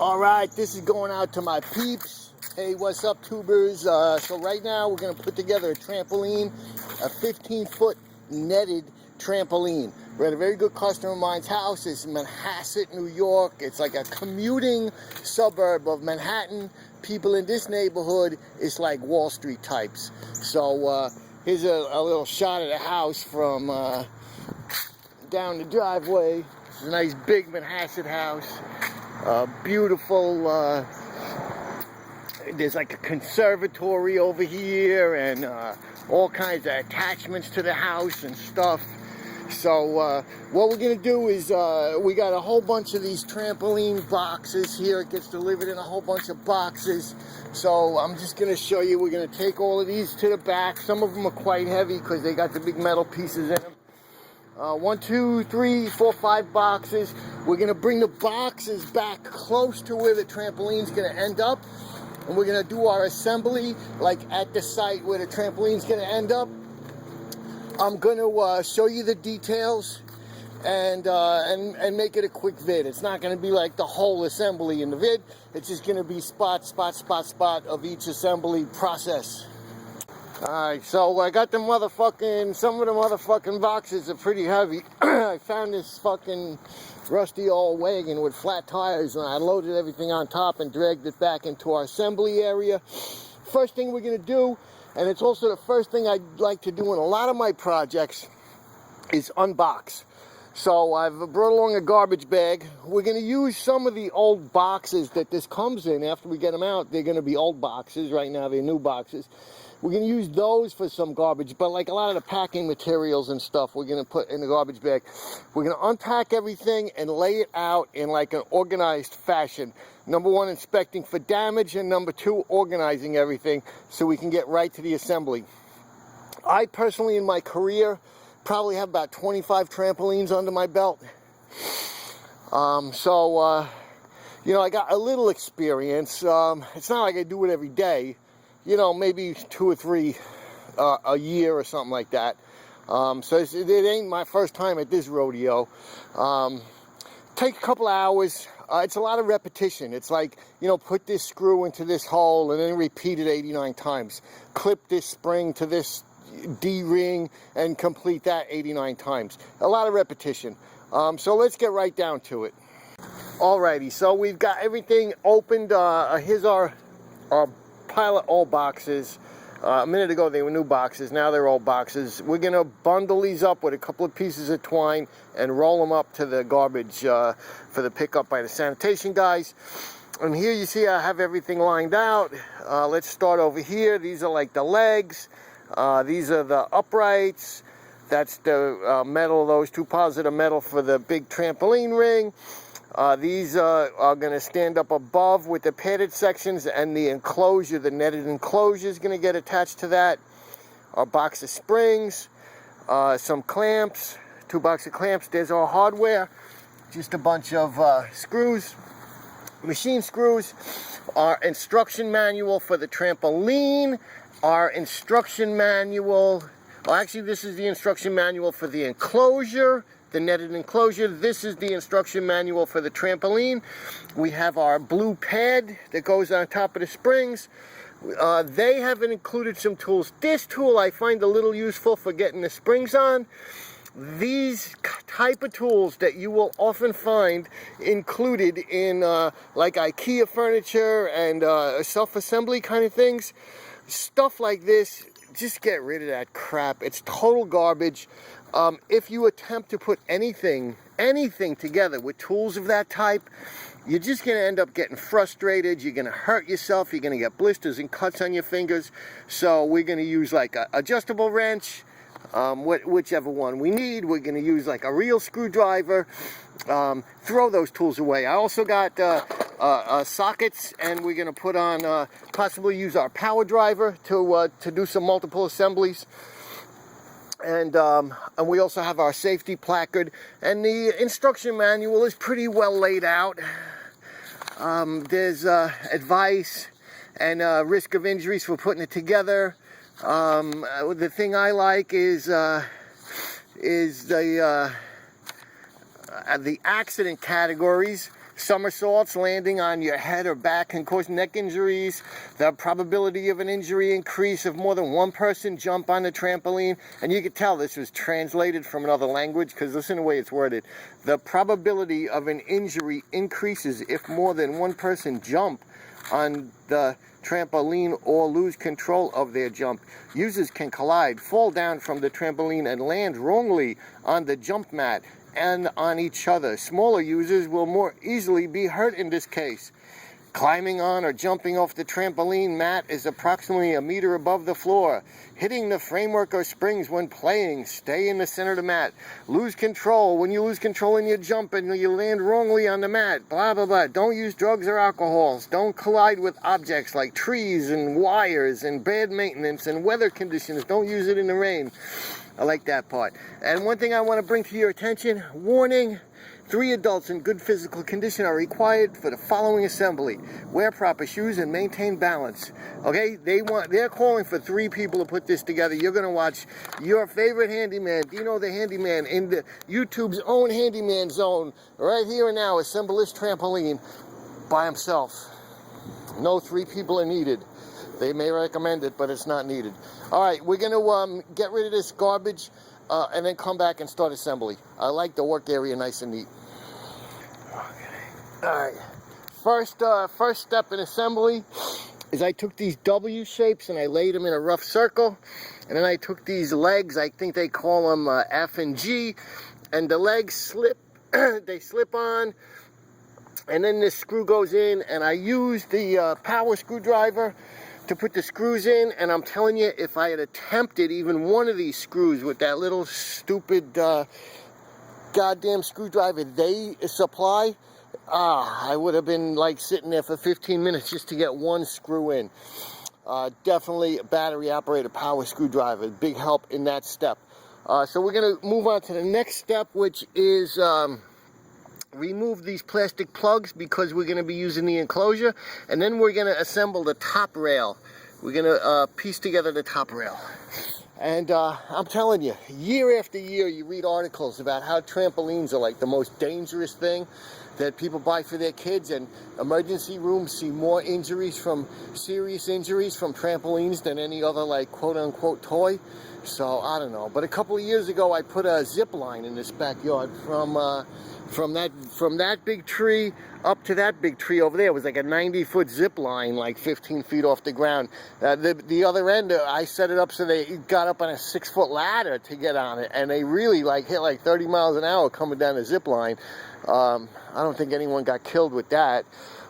Alright, this is going out to my peeps. Hey, what's up, tubers? So right now we're going to put together a trampoline, a 15-foot netted trampoline. We're at a very good customer of mine's house. It's in Manhasset, New York. It's like a commuting suburb of Manhattan. People in this neighborhood, it's like Wall Street types. So here's a little shot of the house from down the driveway. It's a nice big Manhasset house. Beautiful, there's like a conservatory over here and all kinds of attachments to the house and stuff. So what we're going to do is we got a whole bunch of these trampoline boxes here. It gets delivered in a whole bunch of boxes. So I'm just going to show you. We're going to take all of these to the back. Some of them are quite heavy because they got the big metal pieces in them. 1, 2, 3, 4, 5 boxes. We're going to bring the boxes back close to where the trampoline's going to end up. And we're going to do our assembly like at the site where the trampoline's going to end up. I'm going to show you the details and make it a quick vid. It's not going to be like the whole assembly in the vid. It's just going to be spot of each assembly process. Alright, so I got some of the motherfucking boxes are pretty heavy. I found this fucking rusty old wagon with flat tires and I loaded everything on top and dragged it back into our assembly area. First thing we're going to do, and it's also the first thing I like to do in a lot of my projects, is unbox. So I've brought along a garbage bag. We're going to use some of the old boxes that this comes in. After we get them out, they're going to be old boxes. Right now they're new boxes. We're going to use those for some garbage, but like a lot of the packing materials and stuff we're going to put in the garbage bag. We're going to unpack everything and lay it out in like an organized fashion. Number 1, inspecting for damage, and number 2, organizing everything so we can get right to the assembly. I personally, in my career, probably have about 25 trampolines under my belt. You know, I got a little experience. It's not like I do it every day. You know, maybe 2 or 3 a year or something like that. So it ain't my first time at this rodeo. Take a couple hours. It's a lot of repetition. It's like, you know, put this screw into this hole and then repeat it 89 times. Clip this spring to this D-ring and complete that 89 times. A lot of repetition. So let's get right down to it. Alrighty, so we've got everything opened. Here's our pile of old boxes. A minute ago they were new boxes, now they're old boxes. We're going to bundle these up with a couple of pieces of twine and roll them up to the garbage for the pickup by the sanitation guys. And here you see I have everything lined out. Let's start over here. These are like the legs. These are the uprights. That's the metal, those 2 piles of the metal for the big trampoline ring. These are going to stand up above with the padded sections, and the enclosure, the netted enclosure, is going to get attached to that. A box of springs, some clamps, 2 boxes of clamps. There's our hardware, just a bunch of screws, machine screws, our instruction manual for the trampoline, our instruction manual. Well, actually, this is the instruction manual for the enclosure. The netted enclosure. This is the instruction manual for the trampoline. We have our blue pad that goes on top of the springs. They haven't included some tools. This tool I find a little useful for getting the springs on. These type of tools that you will often find included in like IKEA furniture and self-assembly kind of things. Stuff like this, just get rid of that crap. It's total garbage. If you attempt to put anything together with tools of that type, you're just going to end up getting frustrated. You're going to hurt yourself. You're going to get blisters and cuts on your fingers. So we're going to use like an adjustable wrench, whichever one we need. We're going to use like a real screwdriver. Throw those tools away. I also got sockets, and we're going to put on, possibly use our power driver to do some multiple assemblies. And we also have our safety placard, and the instruction manual is pretty well laid out. There's advice and risk of injuries for putting it together. The thing I like is the accident categories. Somersaults landing on your head or back can cause neck injuries. The probability of an injury increase if more than one person jump on the trampoline. And you can tell this was translated from another language because listen to the way it's worded. The probability of an injury increases if more than one person jump on the trampoline or lose control of their jump. Users can collide, fall down from the trampoline, and land wrongly on the jump mat and on each other. Smaller users will more easily be hurt in this case. Climbing on or jumping off the trampoline mat is approximately 1 meter above the floor. Hitting the framework or springs when playing. Stay in the center of the mat. Lose control. When you lose control in your jump and you land wrongly on the mat. Blah, blah, blah. Don't use drugs or alcohols. Don't collide with objects like trees and wires and bad maintenance and weather conditions. Don't use it in the rain. I like that part. And one thing I want to bring to your attention, warning, 3 adults in good physical condition are required for the following assembly. Wear proper shoes and maintain balance. Okay, they're calling for 3 people to put this together. You're going to watch your favorite handyman, Dino the handyman, in the YouTube's own handyman zone, right here and now, assemble this trampoline by himself. No 3 people are needed. They may recommend it, but it's not needed. All right, we're going to get rid of this garbage and then come back and start assembly. I like the work area nice and neat. Okay. All right. First step in assembly is I took these W shapes and I laid them in a rough circle. And then I took these legs, I think they call them F and G, and the legs slip, they slip on, and then this screw goes in, and I used the power screwdriver to put the screws in, and I'm telling you, if I had attempted even one of these screws with that little stupid goddamn screwdriver they supply, I would have been like sitting there for 15 minutes just to get one screw in. Definitely a battery operated power screwdriver, big help in that step. So we're going to move on to the next step, which is remove these plastic plugs because we're going to be using the enclosure, and then we're going to assemble the top rail. We're going to piece together the top rail. And I'm telling you, year after year you read articles about how trampolines are like the most dangerous thing that people buy for their kids, and emergency rooms see more injuries from serious injuries from trampolines than any other like quote-unquote toy. So I don't know, but a couple of years ago I put a zip line in this backyard from that big tree up to that big tree over there. It was like a 90-foot zip line, like 15 feet off the ground. The other end, I set it up so they got up on a 6-foot ladder to get on it, and they really like hit like 30 miles an hour coming down the zip line. I don't think anyone got killed with that.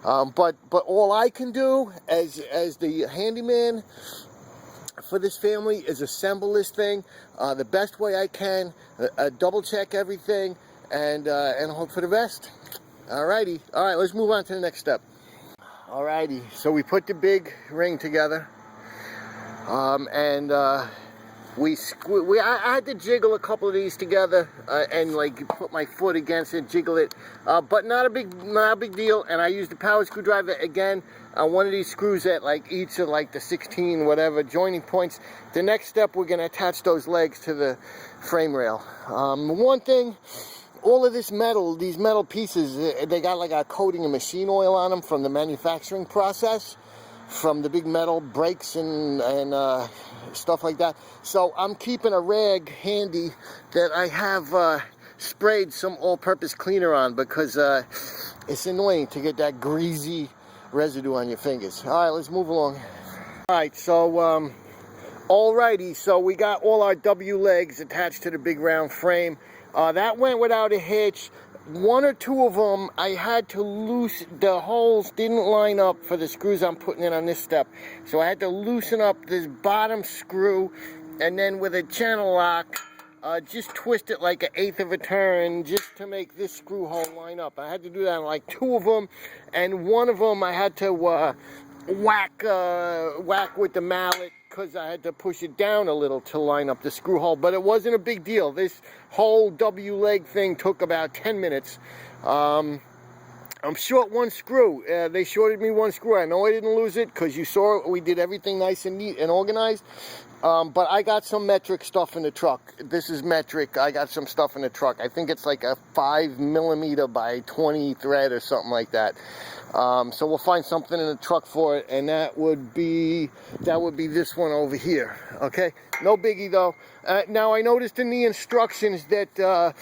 But all I can do as the handyman for this family is assemble this thing the best way I can, double check everything, and hope for the best. Alrighty, all right, let's move on to the next step. Alrighty, so we put the big ring together, and I had to jiggle a couple of these together and like put my foot against it, jiggle it, but not a big deal. And I used the power screwdriver again on one of these screws at like each of like the 16 whatever joining points. The next step, we're going to attach those legs to the frame rail. One thing, all of these metal pieces, they got like a coating of machine oil on them from the manufacturing process, from the big metal brakes and stuff like that. So I'm keeping a rag handy that I have sprayed some all-purpose cleaner on, because it's annoying to get that greasy residue on your fingers. All right, let's move along. All right, so alrighty, so we got all our W legs attached to the big round frame. That went without a hitch. One or two of them I had to loosen. The holes didn't line up for the screws I'm putting in on this step, so I had to loosen up this bottom screw, and then with a channel lock just twist it like 1/8 of a turn just to make this screw hole line up. I had to do that on like 2 of them, and one of them I had to whack with the mallet, because I had to push it down a little to line up the screw hole. But it wasn't a big deal. This whole W leg thing took about 10 minutes. I'm short one screw. They shorted me one screw. I know I didn't lose it because you saw we did everything nice and neat and organized. But I got some metric stuff in the truck. This is metric. I got some stuff in the truck. I think it's like a 5mm by 20 thread or something like that. So we'll find something in the truck for it, and that would be this one over here. Okay, no biggie though. Now I noticed in the instructions that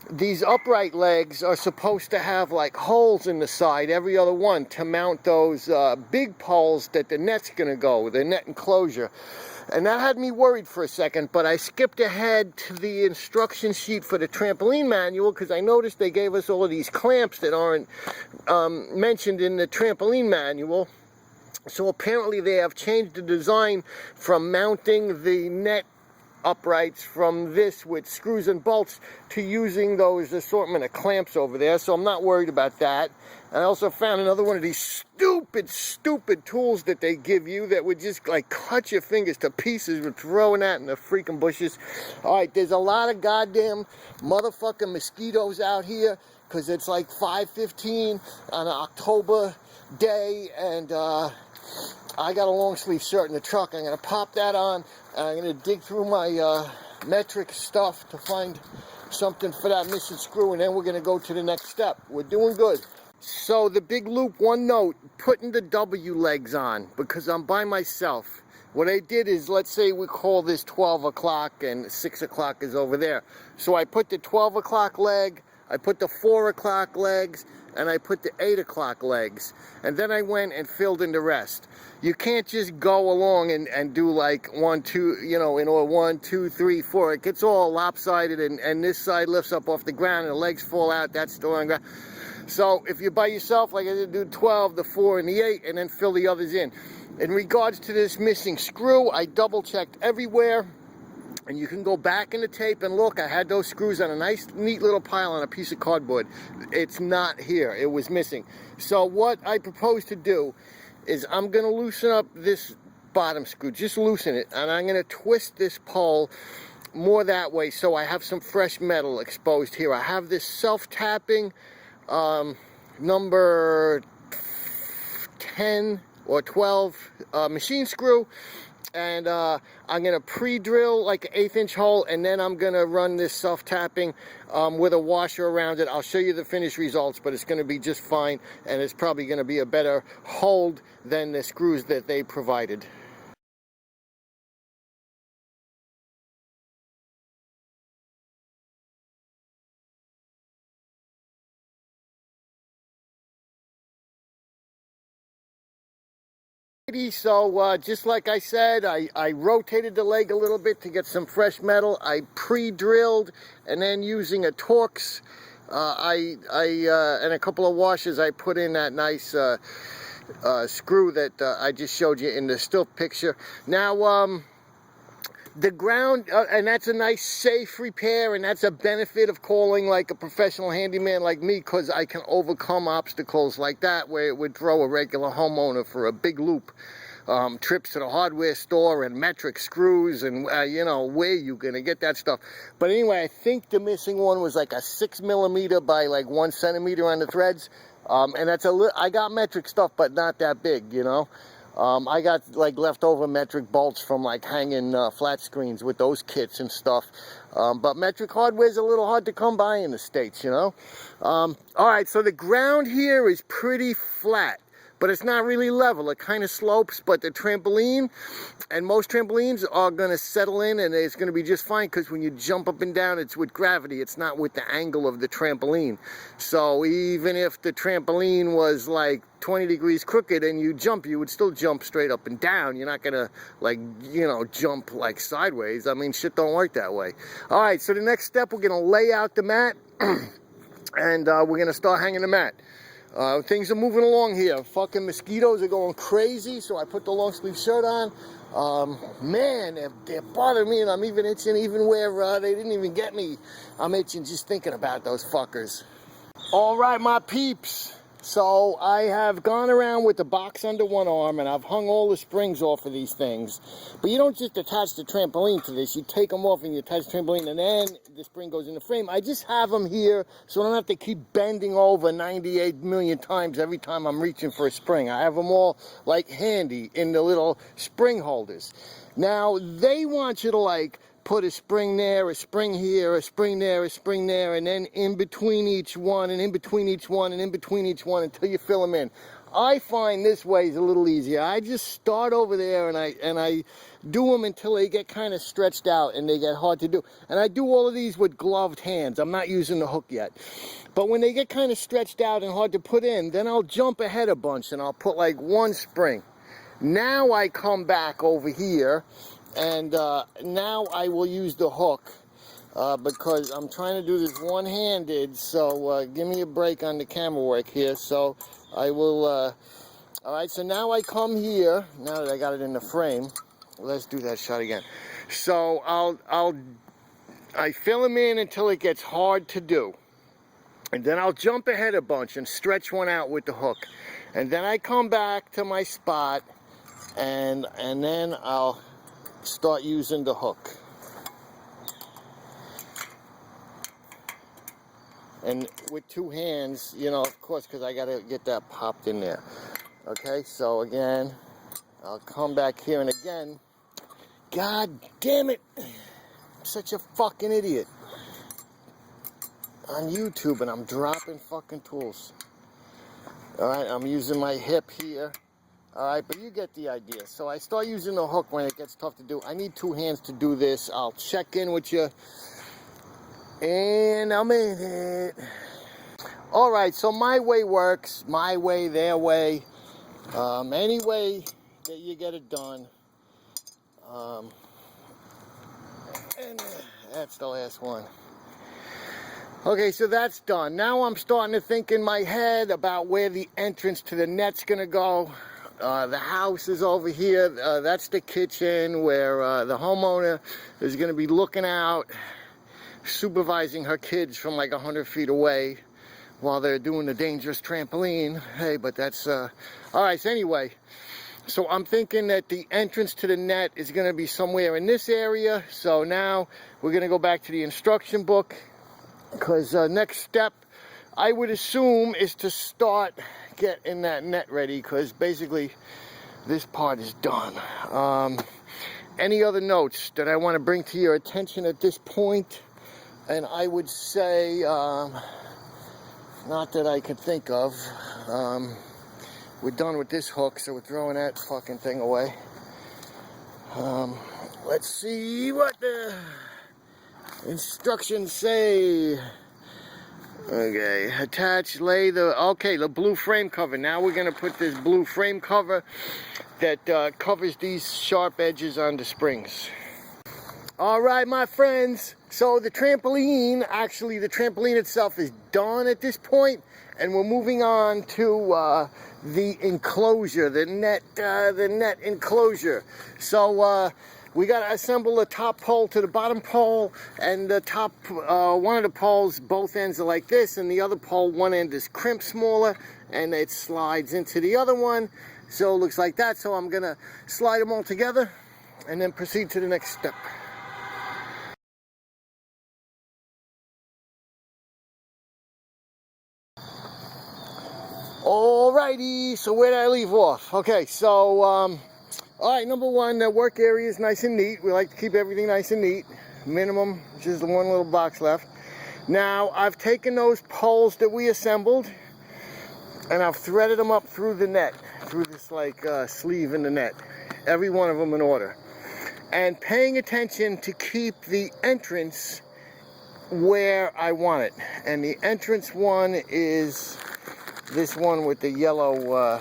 these upright legs are supposed to have like holes in the side, every other one, to mount those big poles that the net's gonna go, the net enclosure. And that had me worried for a second, but I skipped ahead to the instruction sheet for the trampoline manual because I noticed they gave us all of these clamps that aren't mentioned in the trampoline manual. So apparently they have changed the design from mounting the net uprights from this with screws and bolts to using those assortment of clamps over there, so I'm not worried about that. And I also found another one of these stupid tools that they give you that would just like cut your fingers to pieces with throwing that in the freaking bushes. All right, there's a lot of goddamn motherfucking mosquitoes out here because it's like 5:15 on an October day, and I got a long sleeve shirt in the truck. I'm gonna pop that on, and I'm gonna dig through my metric stuff to find something for that missing screw, and then we're gonna go to the next step. We're doing good. So the big loop, one note, putting the W legs on because I'm by myself. What I did is, let's say we call this 12 o'clock and 6 o'clock is over there. So I put the 12 o'clock leg, I put the 4 o'clock legs, and I put the 8 o'clock legs. And then I went and filled in the rest. You can't just go along and do like 1, 2, you know, in order 1, 2, 3, 4. It gets all lopsided, and this side lifts up off the ground and the legs fall out. That's still on ground. So if you're by yourself, like I did, do 12, the 4, and the 8, and then fill the others in. In regards to this missing screw, I double checked everywhere. And you can go back in the tape and look. I had those screws on a nice, neat little pile on a piece of cardboard. It's not here. It was missing. So what I propose to do is I'm going to loosen up this bottom screw. Just loosen it. And I'm going to twist this pole more that way so I have some fresh metal exposed here. I have this self-tapping number 10 or 12 machine screw. And I'm going to pre-drill like an 1/8 inch hole, and then I'm going to run this self-tapping with a washer around it. I'll show you the finished results, but it's going to be just fine, and it's probably going to be a better hold than the screws that they provided. So just like I said, I rotated the leg a little bit to get some fresh metal. I pre-drilled, and then using a Torx and a couple of washers, I put in that nice screw that I just showed you in the still picture. Now the ground, and that's a nice safe repair, and that's a benefit of calling like a professional handyman like me, because I can overcome obstacles like that where it would throw a regular homeowner for a big loop. Trips to the hardware store and metric screws, and you know, where you gonna get that stuff. But anyway, I think the missing one was like a 6mm by like 1 centimeter on the threads, and that's I got metric stuff, but not that big, you know. I got like leftover metric bolts from like hanging flat screens with those kits and stuff. But metric hardware is a little hard to come by in the States, you know. All right, so the ground here is pretty flat, but it's not really level. It kind of slopes, but the trampoline, and most trampolines are going to settle in, and it's going to be just fine, because when you jump up and down, it's with gravity. It's not with the angle of the trampoline. So even if the trampoline was like 20 degrees crooked and you jump, you would still jump straight up and down. You're not going to, like, you know, jump like sideways. I mean, shit don't work that way. All right, so the next step, we're going to lay out the mat, and we're going to start hanging the mat. Things are moving along here. Fucking mosquitoes are going crazy, so I put the long sleeve shirt on. Man, they're bothering me, and I'm even itching, even where they didn't even get me. I'm itching just thinking about those fuckers. All right, my peeps. So I have gone around with the box under one arm, and I've hung all the springs off of these things. But you don't just attach the trampoline to this. You take them off and you attach the trampoline, and then the spring goes in the frame. I just have them here so I don't have to keep bending over 98 million times every time I'm reaching for a spring. I have them all like handy in the little spring holders. Now, they want you to like put a spring there, a spring here, a spring there, a spring there, and then in between each one, and in between each one, and in between each one until you fill them in. I find this way is a little easier. I just start over there and I do them until they get kind of stretched out and they get hard to do. And I do all of these with gloved hands. I'm not using the hook yet. But when they get kind of stretched out and hard to put in, then I'll jump ahead a bunch and I'll put like one spring. Now I come back over here, and now I will use the hook because I'm trying to do this one-handed, so give me a break on the camera work here. So I will, all right, so now I come here, now that I got it in the frame, let's do that shot again. So I fill them in until it gets hard to do. And then I'll jump ahead a bunch and stretch one out with the hook. And then I come back to my spot, and then I'll start using the hook. And with two hands, you know, of course, because I got to get that popped in there. Okay, so again, I'll come back here, and again, God damn it, I'm such a fucking idiot. On YouTube, and I'm dropping fucking tools. Alright, I'm using my hip here. Alright, but you get the idea. So I start using the hook when it gets tough to do. I need two hands to do this. I'll check in with you. And I'm in it. Alright, so my way works. My way, their way. Any way that you get it done. And that's the last one. Okay, so that's done. Now I'm starting to think in my head about where the entrance to the net's gonna go. The house is over here. That's the kitchen where the homeowner is gonna be looking out, supervising her kids from like 100 feet away while they're doing the dangerous trampoline. Hey, but that's, all right, so anyway. So I'm thinking that the entrance to the net is gonna be somewhere in this area. So now we're gonna go back to the instruction book, because next step, I would assume, is to start getting that net ready, because basically this part is done. Any other notes that I want to bring to your attention at this point? And I would say, not that I can think of. We're done with this hook, so we're throwing that fucking thing away. Let's see what the instructions say. Okay, attach, lay the blue frame cover. Now we're gonna put this blue frame cover that covers these sharp edges on the springs. All right, my friends, so the trampoline itself is done at this point, and we're moving on to the enclosure, the net enclosure. So we got to assemble the top pole to the bottom pole, and the top, one of the poles, both ends are like this, and the other pole, one end is crimped smaller, and it slides into the other one, so it looks like that. So I'm going to slide them all together, and then proceed to the next step. Alrighty, so where did I leave off? Okay, so, alright, number one, the work area is nice and neat. We like to keep everything nice and neat. Minimum, just the one little box left. Now, I've taken those poles that we assembled, and I've threaded them up through the net, through this, like, sleeve in the net. Every one of them in order. And paying attention to keep the entrance where I want it. And the entrance one is this one with the yellow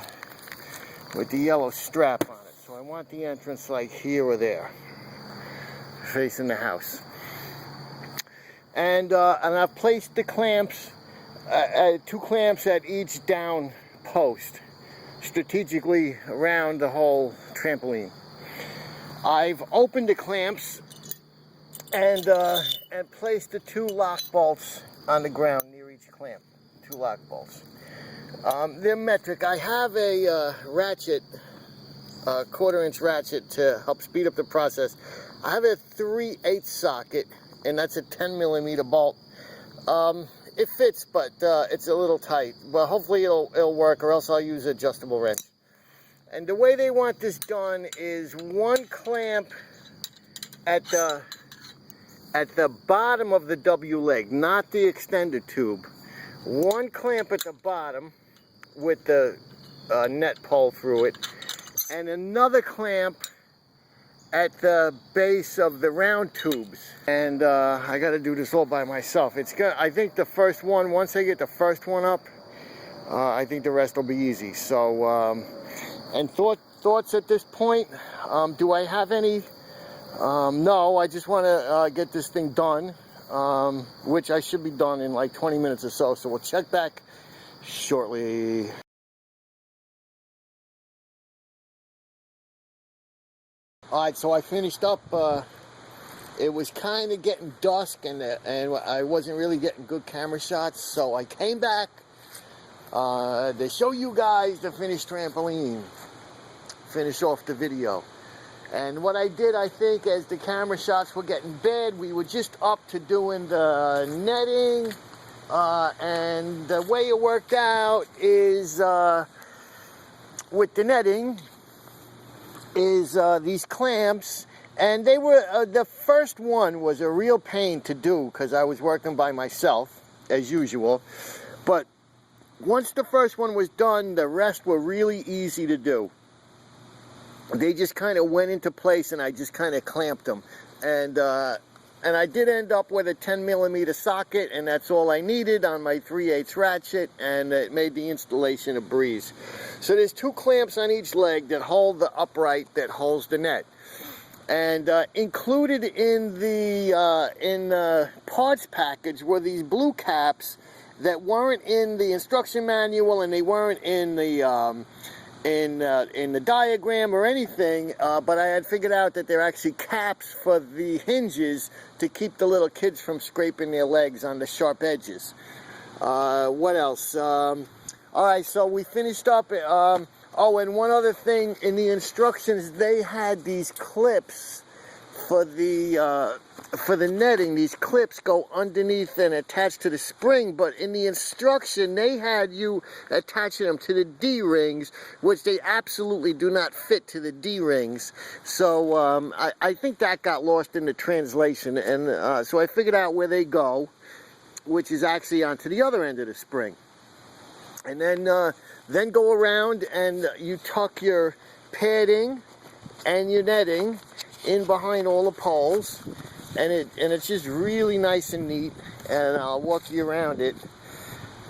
strap on it. So I want the entrance like here or there, facing the house. And I've placed the clamps, 2 clamps at each down post, strategically around the whole trampoline. I've opened the clamps and placed the 2 lock bolts on the ground near each clamp. 2 lock bolts. They're metric. I have a ratchet, a 1/4-inch ratchet to help speed up the process. I have a 3/8 socket, and that's a 10mm bolt. It fits, but it's a little tight. But hopefully it'll work, or else I'll use an adjustable wrench. And the way they want this done is one clamp at the bottom of the W leg, not the extender tube. One clamp at the bottom with the net pole through it, and another clamp at the base of the round tubes. And I got to do this all by myself. I think the first one, once I get the first one up, I think the rest will be easy. So, and thoughts at this point? Do I have any? No, I just want to get this thing done, which I should be done in like 20 minutes or so. So we'll check back shortly. Alright, so I finished up. It was kind of getting dusk, and I wasn't really getting good camera shots, so I came back to show you guys the finished trampoline, finish off the video. And what I did, I think, as the camera shots were getting bad, we were just up to doing the netting, and the way it worked out is with the netting is these clamps, and they were the first one was a real pain to do because I was working by myself as usual, but once the first one was done, the rest were really easy to do. They just kind of went into place, and I just kind of clamped them, and I did end up with a 10mm socket, and that's all I needed on my 3/8 ratchet, and it made the installation a breeze. So there's 2 clamps on each leg that hold the upright that holds the net, and included in the parts package were these blue caps that weren't in the instruction manual, and they weren't in the in the diagram or anything, but I had figured out that they're actually caps for the hinges to keep the little kids from scraping their legs on the sharp edges. What else? Alright, so we finished up. Oh, and one other thing, in the instructions they had these clips for the netting. These clips go underneath and attach to the spring, but in the instruction they had you attaching them to the D-rings, which they absolutely do not fit to the D-rings. So I think that got lost in the translation, and so I figured out where they go, which is actually onto the other end of the spring. And then go around and you tuck your padding and your netting in behind all the poles, and it's just really nice and neat, and I'll walk you around it.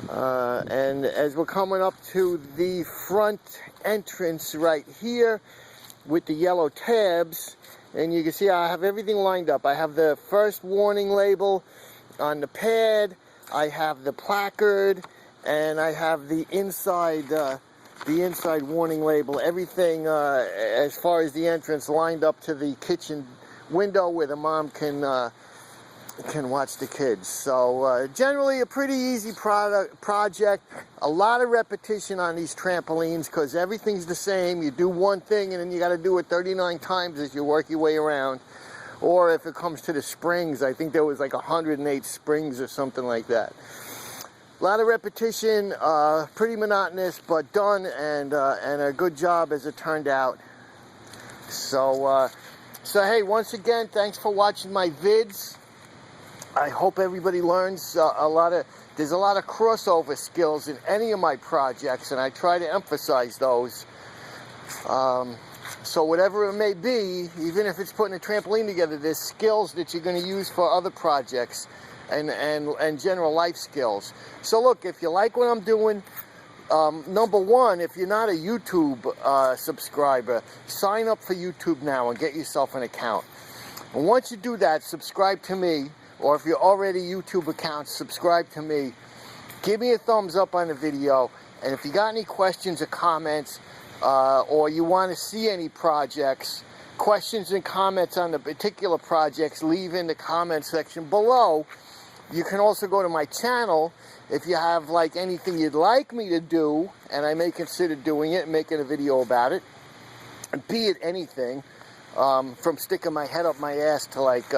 And as we're coming up to the front entrance right here with the yellow tabs, and you can see I have everything lined up. I have the first warning label on the pad, I have the placard, and I have the inside warning label. Everything as far as the entrance lined up to the kitchen window where the mom can watch the kids. So generally a pretty easy project. A lot of repetition on these trampolines because everything's the same. You do one thing and then you got to do it 39 times as you work your way around. Or if it comes to the springs, I think there was like 108 springs or something like that. A lot of repetition, pretty monotonous, but done, and a good job as it turned out. So hey, once again, thanks for watching my vids. I hope everybody learns there's a lot of crossover skills in any of my projects, and I try to emphasize those. So whatever it may be, even if it's putting a trampoline together, there's skills that you're going to use for other projects. And general life skills. So look, if you like what I'm doing, number one, if you're not a YouTube subscriber, sign up for YouTube now and get yourself an account. And once you do that, subscribe to me, or if you're already a YouTube account, subscribe to me. Give me a thumbs up on the video, and if you got any questions or comments, or you want to see any projects, questions and comments on the particular projects, leave in the comment section below. You can also go to my channel if you have like anything you'd like me to do, and I may consider doing it, making a video about it. Be it anything, from sticking my head up my ass to like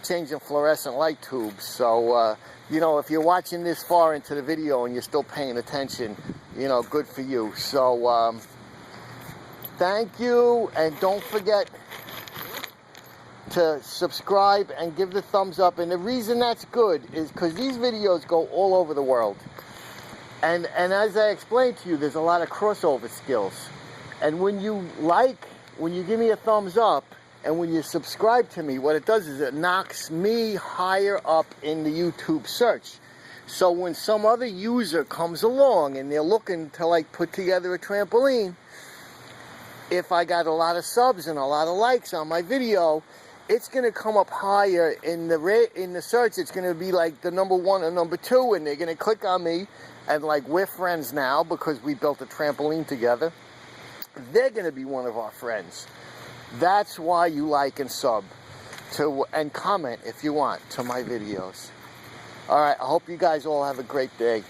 changing fluorescent light tubes. So, you know, if you're watching this far into the video and you're still paying attention, you know, good for you. So, thank you, and don't forget to subscribe and give the thumbs up. And the reason that's good is because these videos go all over the world. And as I explained to you, there's a lot of crossover skills. And when you give me a thumbs up, and when you subscribe to me, what it does is it knocks me higher up in the YouTube search. So when some other user comes along and they're looking to like put together a trampoline, if I got a lot of subs and a lot of likes on my video, it's going to come up higher in the search. It's going to be like the number 1 or number 2, and they're going to click on me, and like we're friends now because we built a trampoline together. They're going to be one of our friends. That's why you like and sub and comment if you want to my videos. All right, I hope you guys all have a great day.